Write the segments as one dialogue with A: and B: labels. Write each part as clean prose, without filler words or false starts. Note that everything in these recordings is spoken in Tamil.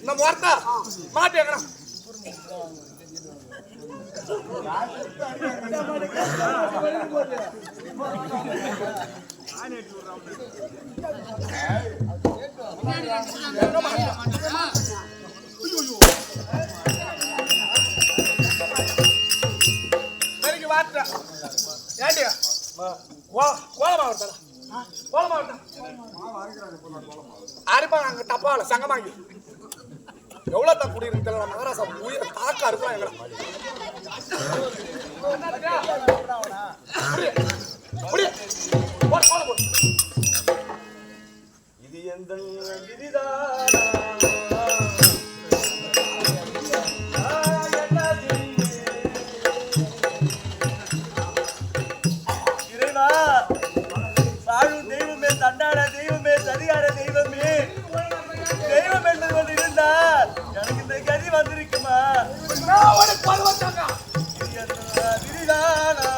A: நம்ம வார்த்தா மாட்டேங்கண்ணா வார்த்தா ஏண்டியா கோலமாவட்டம் கோலமாவட்டம் அரிப்பாங்க அங்க டப்பாவில் சங்கமாங்கி எவ்வளவு தான் குடியிருக்கு தெரியல மகாராசா உயிரை தாக்கா இருக்கலாம் எங்களை இது எந்த விதிதானா தண்டாட தெய்வமே சரியான தெய்வமே தெய்வம் என்பது ஒன்று இருந்தால் எனக்கு இந்த கதி வந்திருக்குமா விதிதானா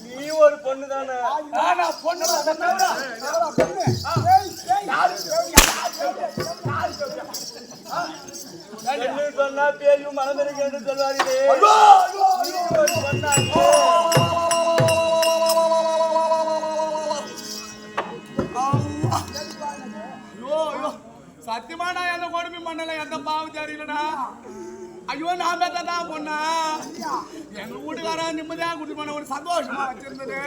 A: நீ ஒரு பொண்ணு தானே பொண்ணு சொன்னா பேரும் மனதிற்கு என்று சொல்வார்களே சத்தியமா நான் எந்த கொடுமை பண்ணல எந்த பாவம் தெரியலடா ஐயோ நான் தான் பொண்ணா எங்க வீட்டுக்கார நிம்மதியா குடி பண்ண ஒரு சந்தோஷமா வச்சிருந்தது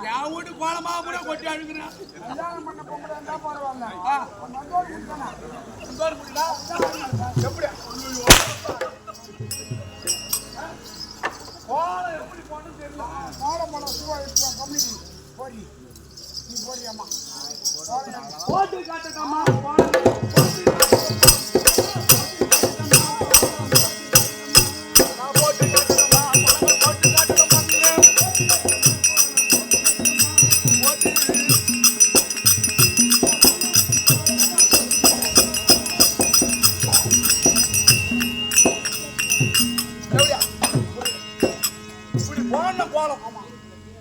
A: என் வீட்டு கோலமா கூட கொட்டி அழுகுறேன் எப்படி கோலம் எப்படி போன தெரியல கோலம் கம்யூனிட்டி போடி நீ போடியம்மா போட்டு காட்டட்டாமா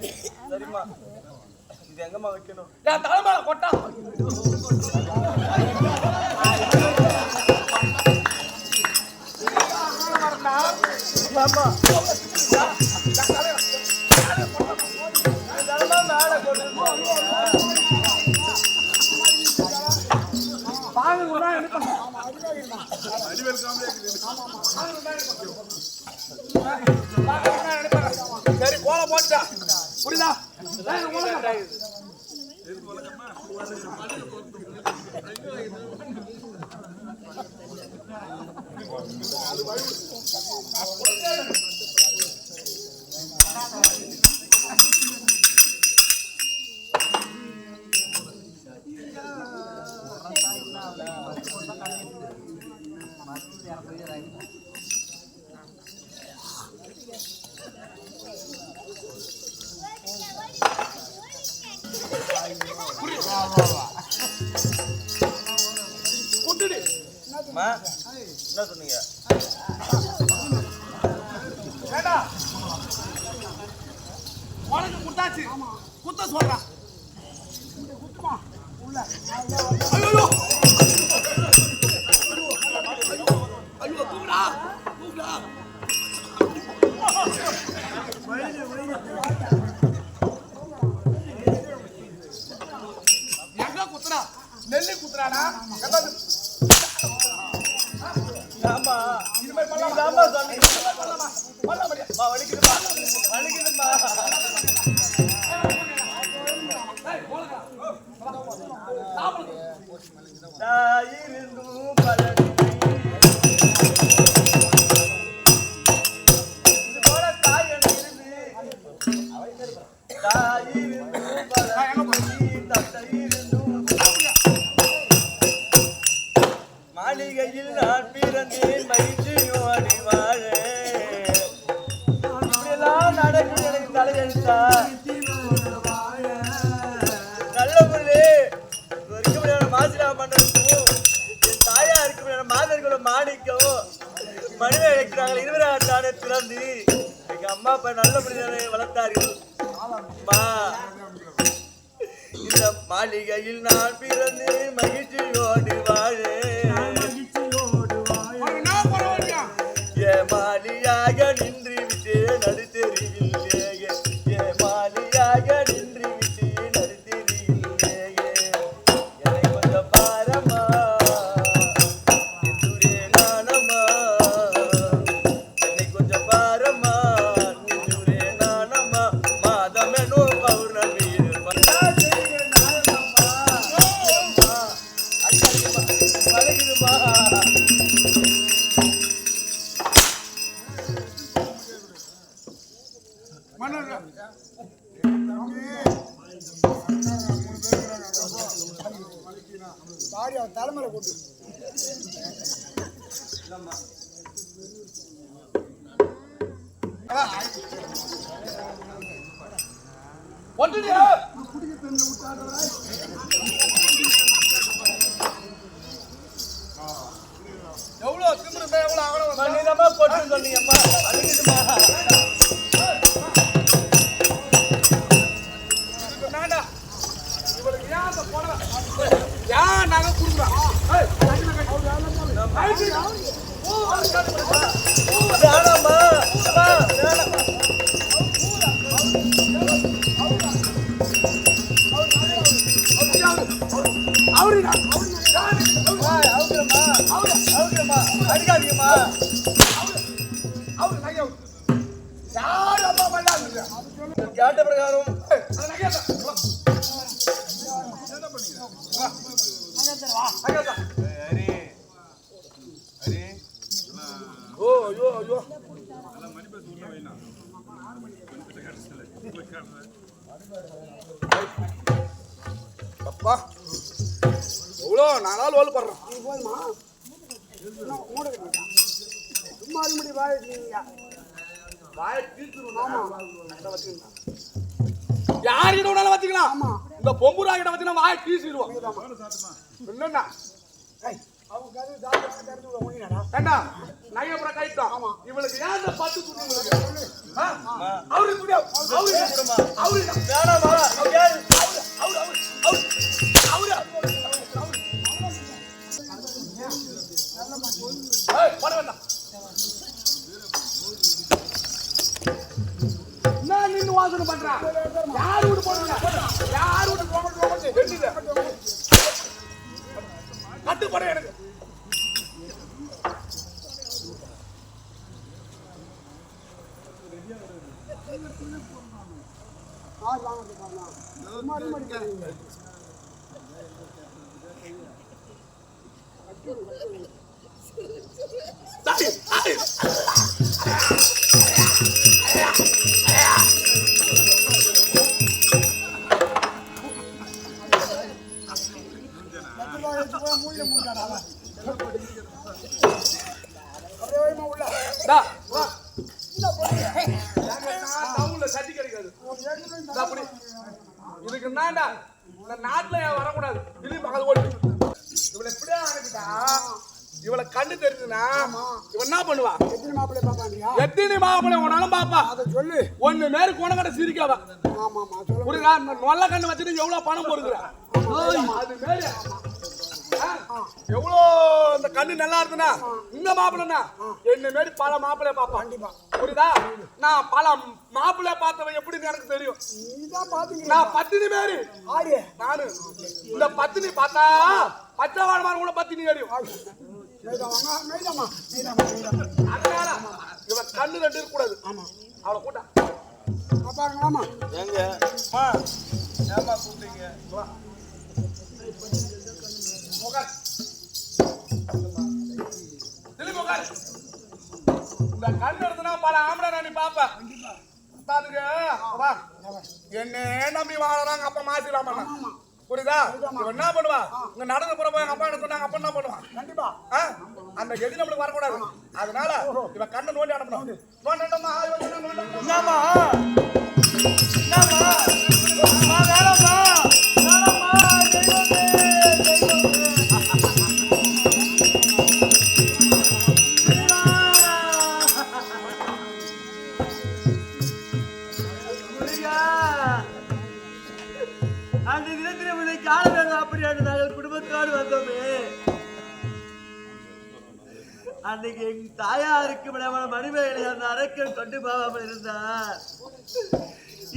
B: சரிம்மா, இது எங்கம்மா வைக்கணும்?
A: என் தலைமையில கொட்டா.
B: ஆமா, மேல கொண்டு
A: சரி கோல போட்டா புரியுதா?
B: என்ன சொன்னீங்க?
A: உனக்கு குத்தாச்சு குத்த சொல்றான். ஐயோ ஐயோ தூக்குடா தூக்குடா. எங்க குத்துறா? நெல்லி குத்துறானா?
B: ஆமா,
A: இனிமேல் பண்ணலாம்.
B: இதாம்மா சொன்னீங்க.
A: பண்ணலாம் முடியாது.
B: வலிக்குதுமா, வலிக்குதுமா. தாயிருந்தும் பலன் இது போல தாய் எனக்கு இருந்து தாயிருந்தும் பலன் தத்தையிருந்தும் மாளிகையில் நான் பிறந்தேன் மகிழ்ச்சியோடி வாழ இப்படியெல்லாம் நடக்கும் எனக்கு தலையெழுத்தா நல்ல முறையே இருக்க மாசிலா மன்னனுக்கும் என் தாயா இருக்க மாதர்களும் மாணிக்கவும் மனித இழைக்கிறார்கள் இருவராட்டான பிறந்து எங்க அம்மா அப்பா நல்ல முறையை வளர்த்தார்கள். இந்த மாளிகையில் நான் பிறந்து மகிழ்ச்சியோடு வாழ ஏமாலியாக நின்று விட்டே நடுத்தெறியில் ஏமாலியாக நின்று விட்டே நடுத்தெறியில் என்னை கொஞ்சம் பாரமா நின்றுரே நானம்மா என்னை கொஞ்சம் பாரமா நின்றுரே நானம்மா மாதமெனோ பௌர்ணமி பழகிடுமா
A: தலைமையில போட்டு எவ்வளவு திமிரு எவ்வளவு அகலம்
B: மனிதமா போட்டு சொன்னீங்கம்மா அழுகுதுமா
A: நாடா இவளுக்கு ஏன் அந்த போன ஏன் நாங்க குடுக்குறோம்
B: வேணாம்மா அடிக்காதீங்கம்மா கேட்ட பிரகாரம்
A: அப்பா எவ்வளோ நாளால் ஓல் படுறோம் யார்கிட்ட வேணாலும் வச்சுக்கலாம் இந்த பொம்புரா கிட்ட வச்சுனா வாய் கீசிடுவோம் என்னன்னா ஏண்டா நகைப்புற கைத்தோம் இவளுக்கு ஏன் அந்த 10 துணி உங்களுக்கு அவருக்கு துணி அவரு
B: வேணாமா
A: பண்ண வேண்டாம் நான் நின்று வாசனை பண்றேன் யார் வீட்டு போடுங்க யார் வீட்டு போக கட்டுப்பட எனக்கு சட்டி கிடைக்காது இதுக்கு என்னடா இந்த நாட்டுல வரக்கூடாது இது பக்கத்து ஓடி இவளை எப்படியா அனுப்பிட்டா இவளை கண்டு தெரிஞ்சுனா இவன் என்ன பண்ணுவா எத்தனை மாப்பிள்ளை உனாலும் பாப்பா சொல்லு ஒண்ணு மேல கோணக்கட்ட சிரிக்காவா புரியுதா நல்ல கண்ணு வச்சுட்டு எவ்வளவு பணம் பொறுக்குற அது மேல எவ்வளோ இந்த கண்ணு நல்லா இருக்குன்னா இந்த மாப்பிள்ளா என்ன மாரி பல மாப்பிள்ளைய பாப்பா புரியுதா நான் பல மாப்பிள்ளைய பார்த்தவன் எப்படின்னு எனக்கு தெரியும் நான் பத்தினி மாரி நானு இந்த பத்தினி பார்த்தா பச்சை வாழ்மார் கூட பத்தினி தெரியும் அதனால இவன் கண்ணு ரெண்டு இருக்க கூடாது அவளை கூட்டா
B: எங்க ஏமா கூப்பிட்டீங்க
A: இந்த கண்ணு எடுத்துனா பல ஆம்பளை நீ பாப்ப என்ன நம்பி வாழறாங்க அப்ப மாத்திடலாமா புரியுதா என்ன பண்ணுவா இங்க நடந்து போற போய் அப்பா என்ன சொன்னாங்க அப்ப என்ன பண்ணுவான் கண்டிப்பா அந்த கெதி நம்மளுக்கு வரக்கூடாது அதனால இவ கண்ணை நோண்டி அனுப்பணும் நோண்டமா
B: என்னமா என்னமா வேணாமா அன்னைக்கு எங்க தாயாருக்கு மணிமேகலை அந்த அரக்கன் கொண்டு போகாமல் இருந்தார்.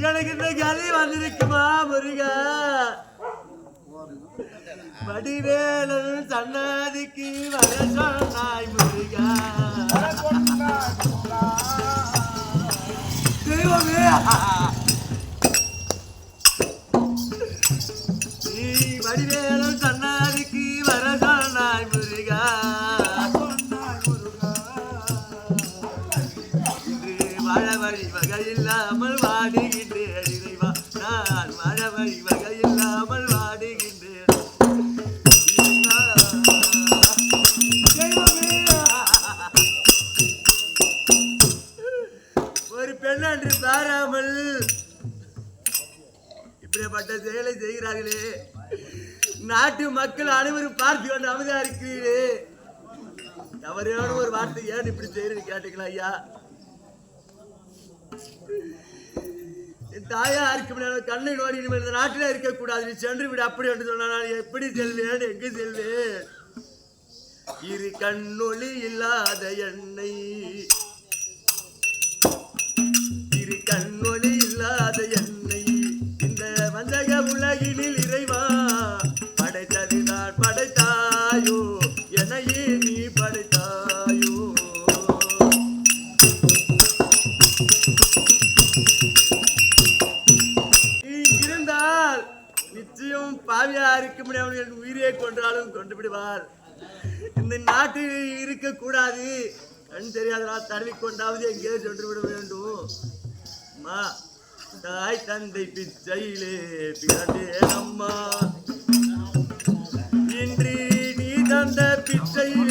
B: எனக்கு இந்த கதி வந்திருக்குமா முருகா? வடிவேலன் சன்னதிக்கு வர சொன்னாய் முருகா. தெய்வமே நீ வடிவேலன் சன்னதிக்கு வர சொன்னாய் முருகா. மழை வகையில்லாமல் வாடுகின்றேன் இறைவா, நான் மழை வகையில்லாமல் வாடுகின்றேன். ஒரு பெண்ணன்று பாராமல் இப்படிப்பட்ட செயலை செய்கிறார்களே, நாட்டு மக்கள் அனைவரும் பார்த்து கொண்டு அமைதியா இருக்கிறீர்களே, தவறான ஒரு வார்த்தை ஏன் இப்படி செய்யறேன்னு கேட்டீங்களா ஐயா? என் தாயா இருக்க கண்ணை நோடி இந்த நாட்டில இருக்கக்கூடாது, நீ சென்று விடு அப்படி என்று சொன்னால் எப்படி செல்வேன், எங்கு செல்வேன்? இரு கண்ணொளி இல்லாத என்னை, இரு கண்ணொளி இல்லாத என்னை இந்த வஞ்சக உலகினில் இறைவா படைத்தது நான் படைத்தாயோ, என்னையே நீ படைத்தாயோ. நிச்சயம் பாவியா இருக்க முடியாது, என் உயிரை கொன்றாலும் கொண்டு விடுவார். இந்த நாட்டில் இருக்கக்கூடாது, கண் தெரியாதா தடவி கொண்டாவது எங்கே சென்று விட வேண்டும். தாய் தந்தை பிச்சையிலே பிறந்தேன் அம்மா, இன்று நீ தந்த பிச்சையிலே